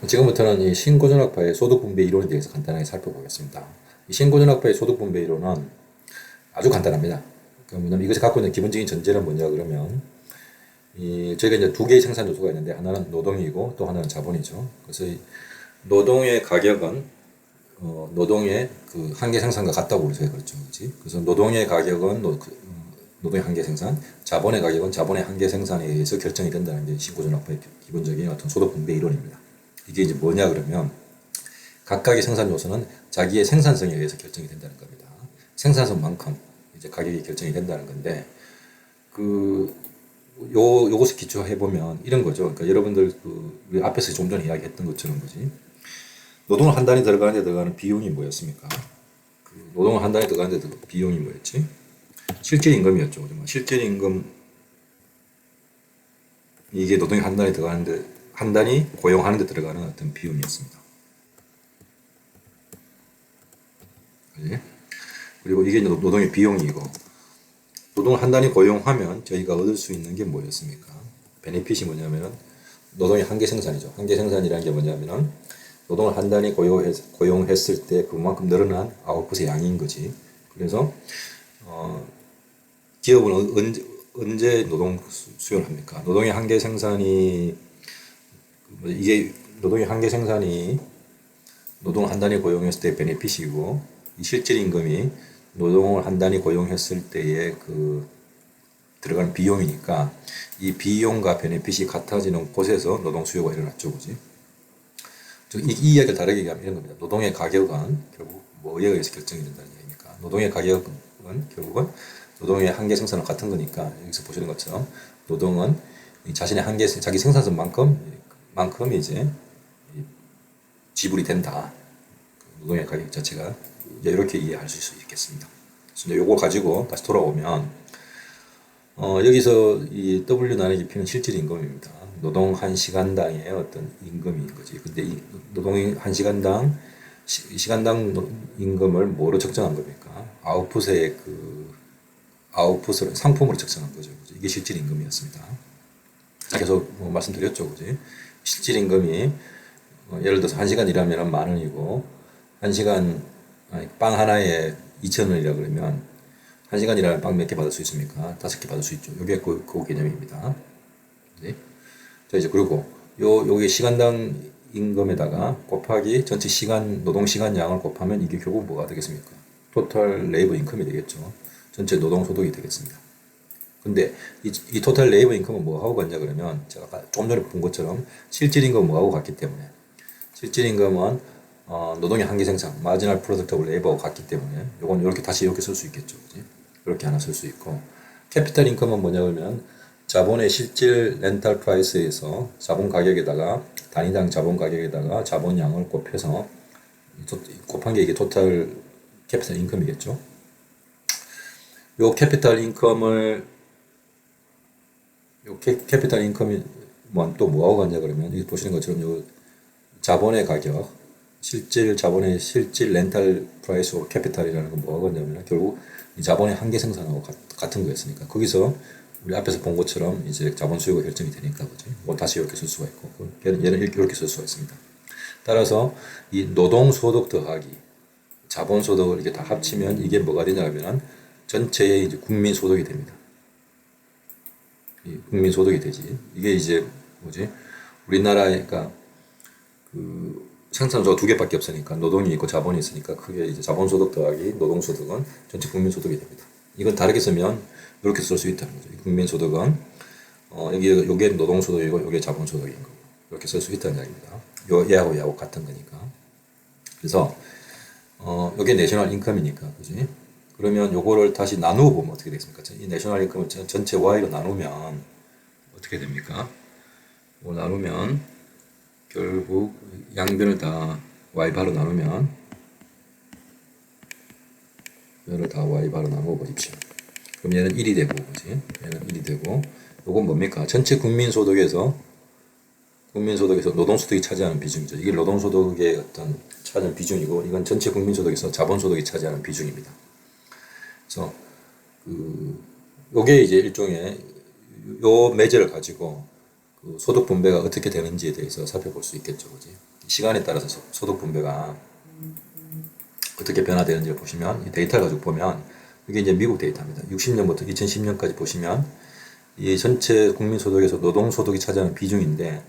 지금부터는 이 신고전학파의 소득분배 이론에 대해서 간단하게 살펴보겠습니다. 이 신고전학파의 소득분배 이론은 아주 간단합니다. 뭐냐면 이것이 갖고 있는 기본적인 전제는 뭐냐 그러면 저희가 이제 두 개의 생산 요소가 있는데 하나는 노동이고 또 하나는 자본이죠. 그래서 이 노동의 가격은 노동의 그 한계 생산과 같다고 저희가 그랬죠, 그렇지? 그래서 노동의 가격은 노동의 한계 생산, 자본의 가격은 자본의 한계 생산에 의해서 결정이 된다는 게 신고전학파의 기본적인 어떤 소득분배 이론입니다. 이게 이제 뭐냐 그러면 각각의 생산 요소는 자기의 생산성에 의해서 결정이 된다는 겁니다. 생산성만큼 이제 가격이 결정이 된다는 건데 요것을 기초해 보면 이런 거죠. 그러니까 여러분들 우리 앞에서 좀 전에 이야기했던 것처럼 뭐지? 노동을 한 단위 들어가는데 들어가는 비용이 뭐였습니까? 노동을 한 단위 들어가는데 비용이 뭐였지? 실질 임금이었죠. 실질 임금 이게 노동이 한 단위 들어가는데 한 단위 고용하는 데 들어가는 어떤 비용이었습니다. 그치? 그리고 이게 노동의 비용이고 노동을 한 단위 고용하면 저희가 얻을 수 있는 게 뭐였습니까? 베네핏이 뭐냐면은 노동의 한계 생산이죠. 한계 생산이라는 게 뭐냐면은 노동을 한 단위 고용했을 때 그만큼 늘어난 아웃풋의 양인 거지. 그래서 기업은 언제 노동 수요를 합니까? 노동의 한계 생산이 이게 노동의 한계 생산이 노동 한 단위 고용했을 때 베네핏이고 이 실질 임금이 노동을 한 단위 고용했을 때의 들어가는 비용이니까 이 비용과 베네핏이 같아지는 곳에서 노동 수요가 일어났죠, 그지? 이 이야기를 다르게 얘기하면 이런 겁니다. 노동의 가격은 결국 뭐에 의해서 결정이 된다는 얘기니까 노동의 가격은 결국은 노동의 한계 생산은 같은 거니까 여기서 보시는 것처럼 노동은 자신의 한계 자기 생산성만큼 이제 지불이 된다. 노동의 가격 자체가 이제 이렇게 이해할 수 있겠습니다. 그래서 요거 가지고 다시 돌아오면 여기서 이 W 나누기 P는 실질 임금입니다. 노동 한 시간당의 어떤 임금인 거지. 근데 이 노동 한 시간당 시간당 임금을 뭐로 측정한 겁니까? 아웃풋을 상품으로 측정한 거죠. 그치? 이게 실질 임금이었습니다. 계속 말씀드렸죠, 그지? 실질 임금이 예를 들어서 1시간 일하면 10,000원이고 1시간 빵 하나에 2,000원이라 그러면 1시간 일하면 빵 몇 개 받을 수 있습니까? 5개 받을 수 있죠. 이게 그 개념입니다. 네? 자, 이제 그리고 요게 시간당 임금에다가 곱하기 전체 노동 시간 양을 곱하면 이게 결국 뭐가 되겠습니까? 토탈 레이버 인컴이 되겠죠. 전체 노동 소득이 되겠습니다. 근데 이 토탈 레이버 인컴은 뭐하고 같냐 그러면 제가 아까 좀 전에 본 것처럼 실질 임금은 뭐하고 같기 때문에 실질 임금은 노동의 한계 생산, 마지널 프로덕트 오브 레이버하고 같기 때문에 요건 이렇게 다시 이렇게 쓸 수 있겠죠. 그지? 이렇게 하나 쓸 수 있고 캐피탈 인컴은 뭐냐 그러면 자본의 실질 렌탈 프라이스에서 자본 가격에다가 단위당 자본 가격에다가 자본량을 곱해서 곱한 게 이게 토탈 캐피탈 인컴이겠죠. 요 캐피탈 인컴이 또 뭐하고 같냐 그러면 여기 보시는 것처럼 요 자본의 가격 실질 렌탈 프라이스 오브 캐피탈이라는 건 뭐하고 같냐면 결국 이 자본의 한계 생산하고 같은 거였으니까 거기서 우리 앞에서 본 것처럼 이제 자본 수요가 결정이 되니까 그지? 뭐 다시 이렇게 쓸 수가 있고 얘는 이렇게 쓸 수가 있습니다. 따라서 이 노동 소득 더하기 자본 소득을 이렇게 다 합치면 이게 뭐가 되냐 하면 전체의 이제 국민 소득이 됩니다. 국민 소득이 되지. 이게 이제 뭐지? 우리나라니까 생산소가 두 개밖에 없으니까 노동이 있고 자본이 있으니까 크게 이제 자본 소득 더하기 노동 소득은 전체 국민 소득이 됩니다. 이건 다르게 쓰면 이렇게 쓸 수 있다는 거죠. 국민 소득은 요게 노동 소득이고 요게 자본 소득인 거고 이렇게 쓸 수 있다는 이야기입니다. 얘하고 같은 거니까. 그래서 요게 내셔널 인컴이니까 그지? 그러면 요거를 다시 나누어 보면 어떻게 되겠습니까? 이 내셔널 인컴을 전체 Y로 나누면 어떻게 됩니까? 이걸 나누면 결국 양변을 다 Y바로 나누면 얘를 다 Y바로 나누어 보십시오. 그럼 얘는 1이 되고 그지? 얘는 1이 되고 요건 뭡니까? 전체 국민소득에서 노동소득이 차지하는 비중이죠. 이게 노동소득의 어떤 차지하는 비중이고 이건 전체 국민소득에서 자본소득이 차지하는 비중입니다. 그래서 요게 이제 일종의 요 매제를 가지고 그 소득 분배가 어떻게 되는지에 대해서 살펴볼 수 있겠죠, 그지? 시간에 따라서 소득 분배가 어떻게 변화되는지를 보시면 이 데이터를 가지고 보면 이게 이제 미국 데이터입니다. 60년부터 2010년까지 보시면 이 전체 국민 소득에서 노동 소득이 차지하는 비중인데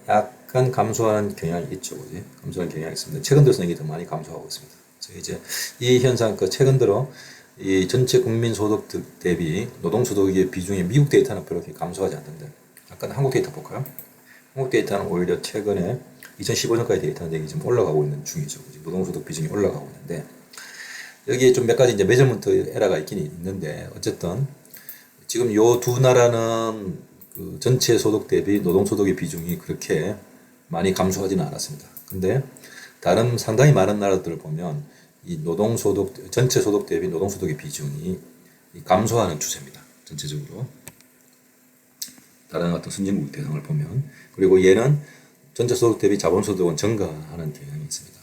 약간 감소하는 경향이 있죠, 그지? 감소하는 경향이 있습니다. 최근 들어서 이게 더 많이 감소하고 있습니다. 그래서 이제 이 현상, 그 최근 들어 이 전체 국민 소득 대비 노동 소득의 비중이 미국 데이터는 별로 그렇게 감소하지 않는데, 약간 한국 데이터 볼까요? 한국 데이터는 오히려 최근에 2015년까지 데이터는 여기 좀 올라가고 있는 중이죠. 노동 소득 비중이 올라가고 있는데 여기에 좀 몇 가지 이제 메저먼트 에러가 있긴 있는데, 어쨌든 지금 요 두 나라는 그 전체 소득 대비 노동 소득의 비중이 그렇게 많이 감소하지는 않았습니다. 근데 다른 상당히 많은 나라들을 보면 이 노동 소득, 전체 소득 대비 노동 소득의 비중이 감소하는 추세입니다. 전체적으로. 다른 어떤 선진국 대상을 보면. 그리고 얘는 전체 소득 대비 자본 소득은 증가하는 경향이 있습니다.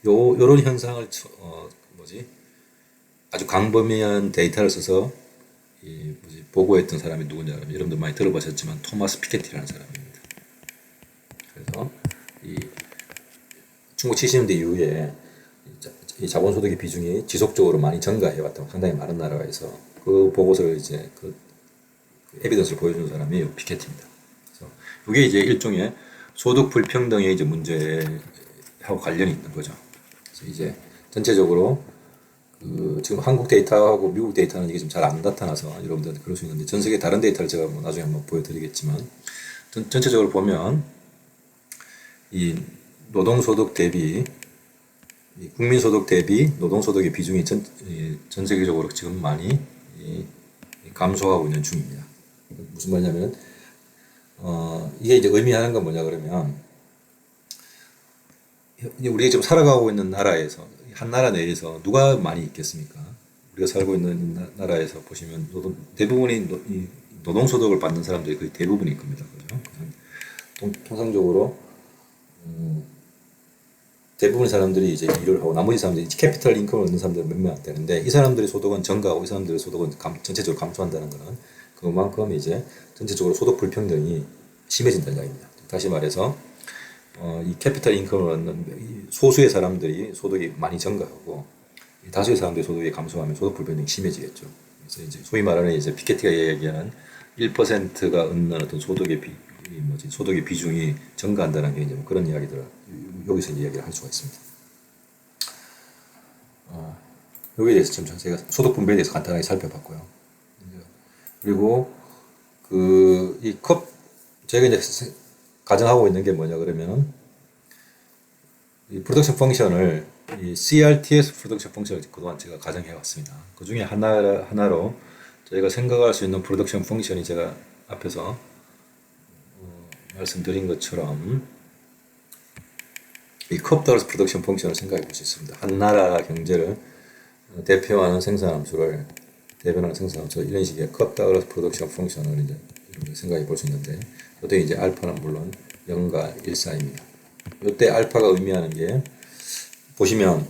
요런 현상을 아주 광범위한 데이터를 써서 보고했던 사람이 누구냐 하면 여러분들 많이 들어보셨지만 토마스 피케티라는 사람입니다. 그래서 이 1970년대 이후에 이 자본소득의 비중이 지속적으로 많이 증가해왔다고 상당히 많은 나라에서 그 보고서를 이제 그 에비던스를 보여주는 사람이 피케티입니다. 그래서 이게 이제 일종의 소득 불평등의 이제 문제하고 관련이 있는 거죠. 그래서 이제 전체적으로 그 지금 한국 데이터하고 미국 데이터는 이게 좀 잘 안 나타나서 여러분들한테 그럴 수 있는데, 전 세계 다른 데이터를 제가 뭐 나중에 한번 보여드리겠지만 전체적으로 보면 이 노동소득 대비 국민소득 대비 노동소득의 비중이 전 세계적으로 지금 많이 감소하고 있는 중입니다. 무슨 말이냐면 이게 이제 의미하는 건 뭐냐 그러면, 우리가 지금 살아가고 있는 나라에서 한 나라 내에서 누가 많이 있겠습니까? 우리가 살고 있는 나라에서 보시면 대부분이 노동소득을 받는 사람들이 거의 대부분일 겁니다. 그죠? 통상적으로 대부분의 사람들이 이제 일을 하고 나머지 사람들이 캐피탈 인컴을 얻는 사람들은 몇 명 안 되는데, 이 사람들의 소득은 증가하고 이 사람들의 소득은 전체적으로 감소한다는 것은 그만큼 이제 전체적으로 소득 불평등이 심해진다는 이야기입니다. 다시 말해서 이 캐피탈 인컴을 얻는 소수의 사람들이 소득이 많이 증가하고 다수의 사람들이 소득이 감소하면 소득 불평등이 심해지겠죠. 그래서 이제 소위 말하는 이제 피케티가 얘기하는 1%가 얻는 어떤 소득의 비중이 증가한다는 게 이제 뭐 그런 이야기들을 여기서 이야기를 할 수가 있습니다. 여기에 대해서 좀 제가 소득 분배에 대해서 간단하게 살펴봤고요. 그리고 제가 이제 가정하고 있는 게 뭐냐 그러면은 이 프로덕션 펑션을 이 CRTS 프로덕션 펑션을 그동안 제가 가정해 왔습니다. 그 중에 하나로 저희가 생각할 수 있는 프로덕션 펑션이 제가 앞에서 말씀드린 것처럼 이 컵다우러스 프로덕션 펑션을 생각해 볼 수 있습니다. 한 나라 경제를 대표하는 생산함수 이런 식의 컵다우러스 프로덕션 펑션을 이제 생각해 볼 수 있는데, 이때 이제 알파는 물론 0과 1 사이입니다. 이때 알파가 의미하는 게 보시면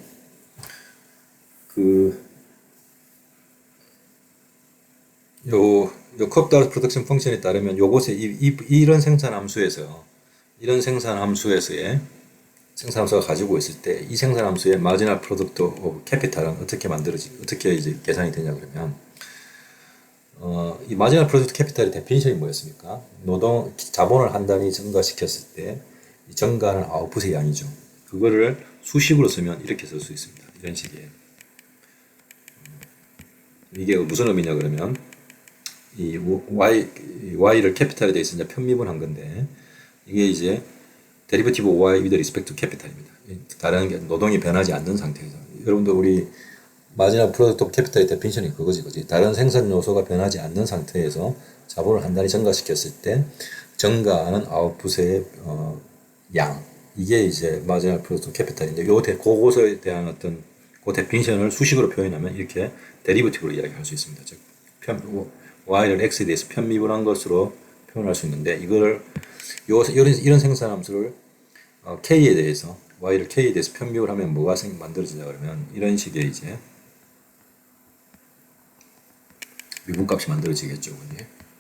요 컵다우러스 프로덕션 펑션에 따르면 요것에 이런 생산함수에서의 생산함수가 가지고 있을 때 이 생산함수의 마지널 프로덕트 오브 캐피탈은 어떻게 이제 계산이 되냐 그러면, 이 마지널 프로덕트 캐피탈의 데피니션이 뭐였습니까? 자본을 한 단위 증가시켰을 때 이 증가하는 아웃풋의 양이죠. 그거를 수식으로 쓰면 이렇게 쓸 수 있습니다. 이런 식이에요. 이게 무슨 의미냐 그러면 이 y를 캐피탈에 대해서 이제 편미분한 건데, 이게 이제 데리버티브 y with respect to capital입니다. 다른 게 노동이 변하지 않는 상태에서. 여러분들 우리 마지막 프로덕트 오브 캐피탈의 데피니션이 그거지. 다른 생산 요소가 변하지 않는 상태에서 자본을 한 단위 증가시켰을 때 증가하는 아웃풋의 양. 이게 이제 마지막 프로덕트 오브 캐피탈인데, 그것에 대한 어떤 그 데피니션을 수식으로 표현하면 이렇게 데리버티브로 이야기할 수 있습니다. 즉 y를 x에 대해서 편미분한 것으로 표현할 수 있는데, 이거를 이런 생산함수를 k에 대해서 y를 k에 대해서 편미를 하면 뭐가 만들어지냐 그러면 이런 식의 이제 미분값이 만들어지겠죠.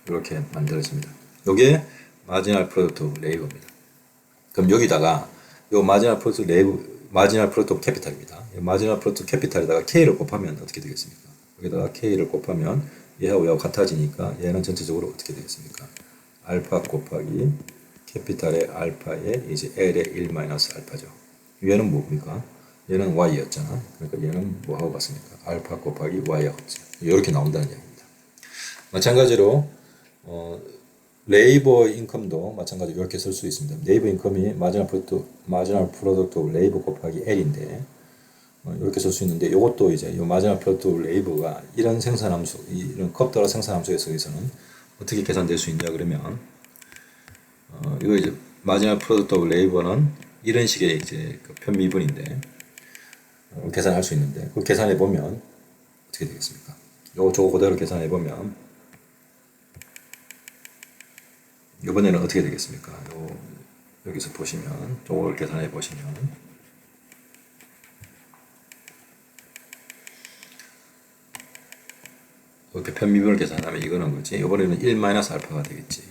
이렇게 만들어집니다. 이게 마지널 프로덕트 오브 레이버입니다. 그럼 여기다가 요 마지널 프로덕트 레이버, 마지널 프로덕트 오브 캐피탈입니다. 마지널 프로덕트 캐피탈에다가 K를 곱하면 어떻게 되겠습니까? 여기다가 K를 곱하면 얘하고 얘하고 같아지니까 얘는 전체적으로 어떻게 되겠습니까? 알파 곱하기 캐피탈의 알파에 이제 L의 1 마이너스 알파죠. 얘는 뭡니까? 얘는 Y였잖아. 그러니까 얘는 뭐하고 같습니까? 알파 곱하기 Y하고 같죠. 이렇게 나온다는 이야기입니다. 마찬가지로 레이버 인컴도 마찬가지로 이렇게 쓸 수 있습니다. 레이버 인컴이 마지널 프로덕트 오브 레이버 곱하기 L인데 이렇게 쓸 수 있는데 이것도 이제 이 마지널 프로덕트 오브 레이버가 이런 생산함수, 이런 컵더라 생산함수에 서에서는 어떻게 계산될 수 있냐 그러면 이거 이제 마지널 프로덕트 오브 레이버는 이런 식의 이제 그 편미분인데 계산할 수 있는데 그걸 계산해 보면 어떻게 되겠습니까? 저거 그대로 계산해 보면 이번에는 어떻게 되겠습니까? 여기서 보시면 저걸 계산해 보시면 이렇게 편미분을 계산하면 이거는 뭐지? 이번에는 1-알파가 되겠지.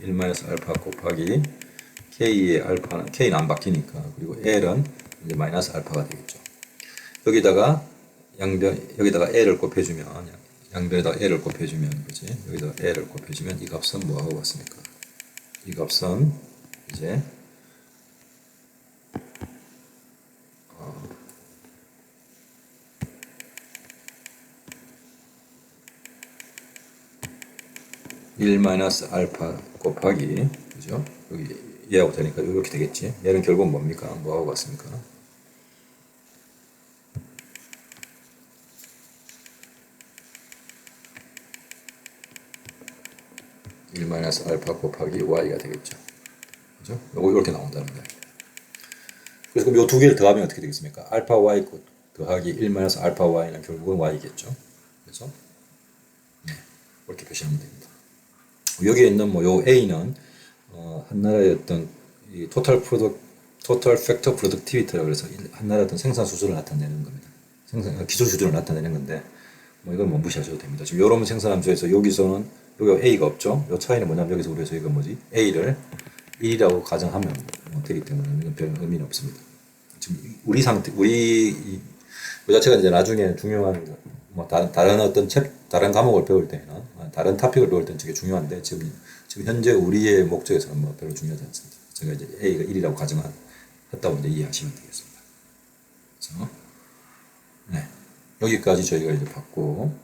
1-알파 곱하기 K의 알파는 K는 안 바뀌니까 그리고 L은 이제 마이너스 알파가 되겠죠. 여기다가 여기다가 L을 곱해주면 양변에다가 L을 곱해주면 그지? 여기다가 L을 곱해주면 이 값은 뭐하고 같습니까? 이 값은 이제 1-알파 곱하기 그죠? 여기 얘하고 되니까 이렇게 되겠지. 얘는 결국 뭡니까? 뭐하고 같습니까? 1-알파 곱하기 y가 되겠죠. 그죠? 요거 이렇게 나온다는 거예요. 그래서 그럼 요 두 개를 더하면 어떻게 되겠습니까? 알파 y 더하기 1-알파 y는 결국은 y겠죠. 그래서 네, 이렇게 표시하면 됩니다. 여기에 있는 뭐 요 a는 한 나라의 어떤 이 토탈 팩터 프로덕티비티라고 해서 한 나라의 어떤 생산 수준을 나타내는 겁니다. 기술 수준을 나타내는 건데 뭐 이건 뭐 무시하셔도 됩니다. 지금 요런 생산함수에서 여기서는 여기 A가 없죠. 요 차이는 뭐냐면 여기서 우리가 저희가 뭐지? A를 1이라고 가정하면 되기 때문에 이건 별 의미는 없습니다. 지금 우리 이 자체가 이제 나중에 중요한 뭐 다른 어떤 다른 과목을 배울 때는 다른 토픽을 배울 때는 되게 중요한데 지금 현재 우리의 목적에서는 뭐 별로 중요하지 않습니다. 제가 이제 A가 1이라고 가정했다고 이제 이해하시면 되겠습니다. 그래서 네. 여기까지 저희가 이제 봤고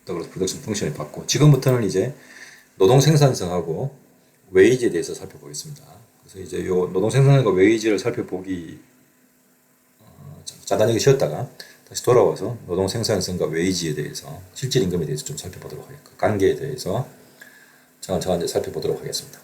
더블 프로덕션 펑션을 봤고 지금부터는 이제 노동 생산성하고 웨이지에 대해서 살펴보겠습니다. 그래서 이제 요 노동 생산성과 웨이지를 살펴보기 잠깐 여기 쉬었다가 다시 돌아와서 노동 생산성과 웨이지에 대해서 실질 임금에 대해서 좀 살펴보도록 하겠습니다. 관계에 대해서 차근차근 살펴보도록 하겠습니다.